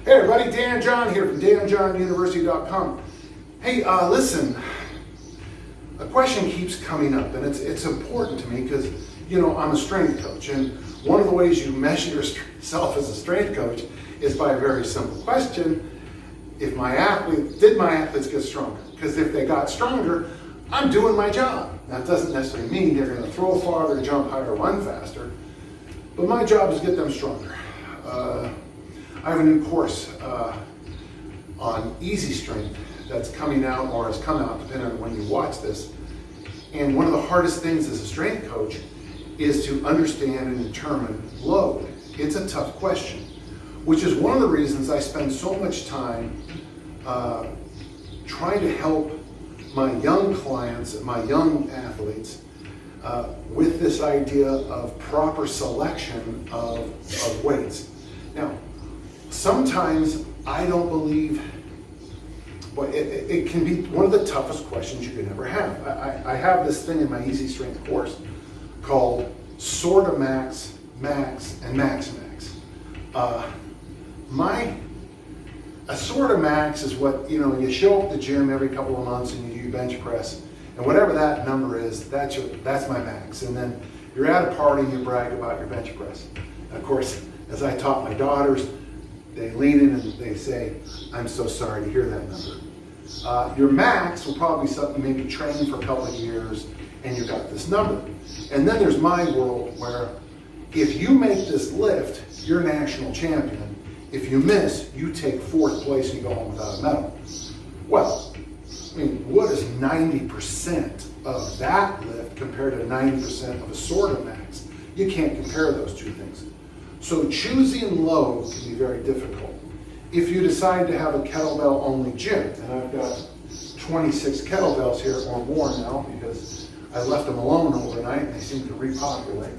Hey everybody, Dan John here from danjohnuniversity.com. Hey, listen, a question keeps coming up, and it's important to me because, you know, I'm a strength coach, and one of the ways you measure yourself as a strength coach is by a very simple question. Did my athletes get stronger? Because if they got stronger, I'm doing my job. Now, it doesn't necessarily mean they're going to throw farther, jump higher, run faster, but my job is to get them stronger. I have a new course on easy strength that's coming out, or has come out, depending on when you watch this. And one of the hardest things as a strength coach is to understand and determine load. It's a tough question, which is one of the reasons I spend so much time trying to help my young clients, my young athletes, with this idea of proper selection of weights. Now, sometimes I don't believe, but it can be one of the toughest questions you can ever have. I have this thing in my Easy Strength course called Sort of Max, Max, and Max Max. A sort of max is what, you know, you show up at the gym every couple of months and you do bench press, and whatever that number is, that's my max. And then you're at a party and you brag about your bench press. And of course, as I taught my daughters, they lean in and they say, I'm so sorry to hear that number. Your max will probably be something you maybe trained for a couple of years and you got this number. And then there's my world where if you make this lift, you're national champion. If you miss, you take fourth place and you go home without a medal. Well, I mean, what is 90% of that lift compared to 90% of a sort of max? You can't compare those two things. So choosing load can be very difficult. If you decide to have a kettlebell only gym, and I've got 26 kettlebells here or more now because I left them alone overnight and they seem to repopulate.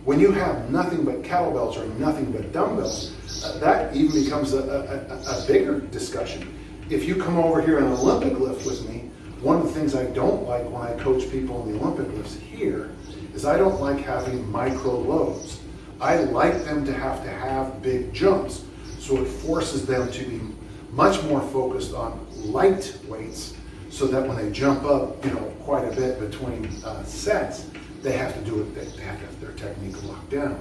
When you have nothing but kettlebells or nothing but dumbbells, that even becomes a bigger discussion. If you come over here on an Olympic lift with me, one of the things I don't like when I coach people in the Olympic lifts here is I don't like having micro loads. I like them to have big jumps, so it forces them to be much more focused on light weights, so that when they jump up, you know, quite a bit between sets, they have to do it, they have to have their technique locked down.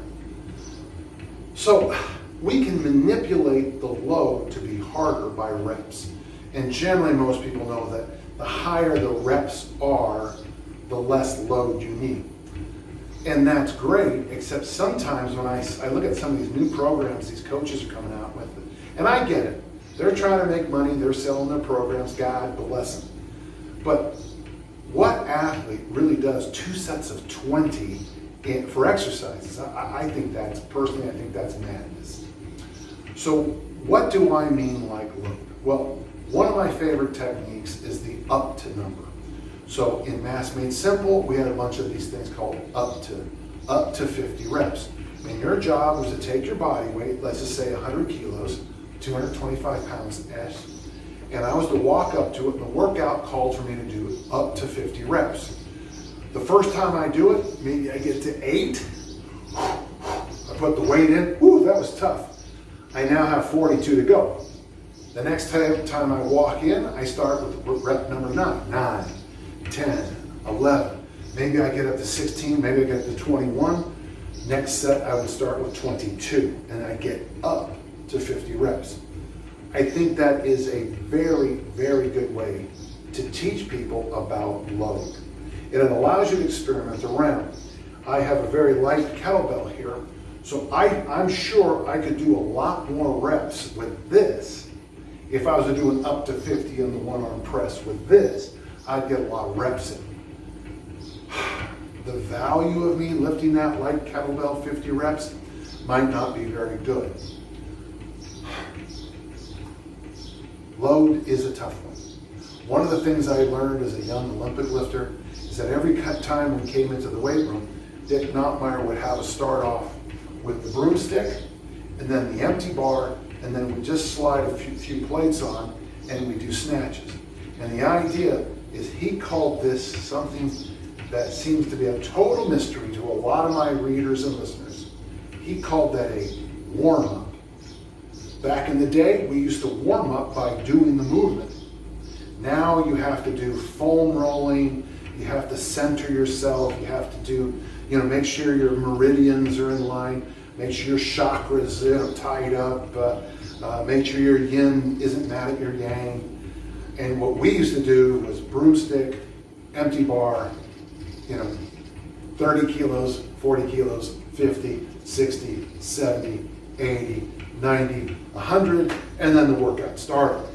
So we can manipulate the load to be harder by reps. And generally most people know that the higher the reps are, the less load you need. And that's great, except sometimes when I look at some of these new programs these coaches are coming out with, and I get it. They're trying to make money, they're selling their programs, God bless them. But what athlete really does 2 sets of 20 for exercises? I think that's madness. So what do I mean like load? Well, one of my favorite techniques is the up to number. So in Mass Made Simple, we had a bunch of these things called up to 50 reps. And your job was to take your body weight, let's just say 100 kilos, 225 pounds-ish, and I was to walk up to it, and the workout called for me to do up to 50 reps. The first time I do it, maybe I get to 8. I put the weight in. Whew, that was tough. I now have 42 to go. The next time I walk in, I start with rep number 9, 10, 11. Maybe I get up to 16, maybe I get up to 21. Next set, I would start with 22, and I get up to 50 reps. I think that is a very, very good way to teach people about load. And it allows you to experiment around. I have a very light kettlebell here, so I'm sure I could do a lot more reps with this. If I was to do an up to 50 on the one-arm press with this, I'd get a lot of reps in. The value of me lifting that light kettlebell 50 reps might not be very good. Load is a tough one. One of the things I learned as a young Olympic lifter is that every time we came into the weight room, Dick Knottmeyer would have us start off with the broomstick and then the empty bar, and then we just slide a few plates on and we do snatches. And the idea is he called this something that seems to be a total mystery to a lot of my readers and listeners. He called that a warm-up. Back in the day, we used to warm up by doing the movement. Now you have to do foam rolling, you have to center yourself, you have to do, make sure your meridians are in line, make sure your chakras are tied up, make sure your yin isn't mad at your yang. And what we used to do was broomstick, empty bar, 30 kilos, 40 kilos, 50, 60, 70, 80, 90, 100, and then the workout started.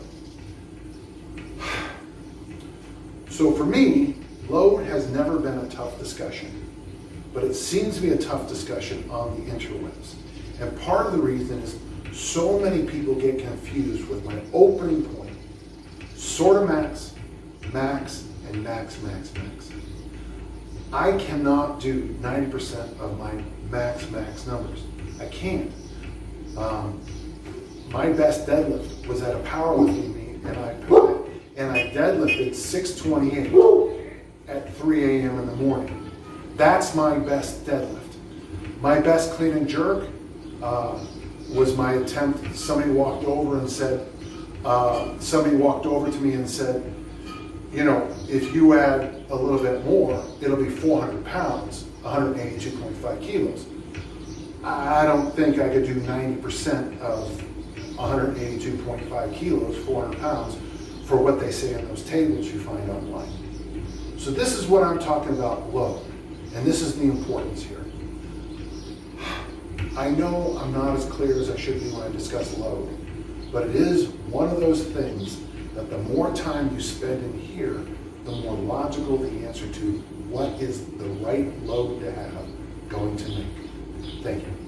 So for me, load has never been a tough discussion, but it seems to be a tough discussion on the interwebs. And part of the reason is so many people get confused with my opening point, sort of max, max, and max, max, max. I cannot do 90% of my max numbers. I can't. My best deadlift was at a powerlifting meet, and I deadlifted 628 at 3 a.m. in the morning. That's my best deadlift. My best clean and jerk was my attempt. Somebody walked over to me and said, if you add a little bit more, it'll be 400 pounds, 182.5 kilos. I don't think I could do 90% of 182.5 kilos, 400 pounds, for what they say in those tables you find online. So this is what I'm talking about load, and this is the importance here. I know I'm not as clear as I should be when I discuss load, but it is one of those things that the more time you spend in here, the more logical the answer to what is the right load to have going to make. Thank you.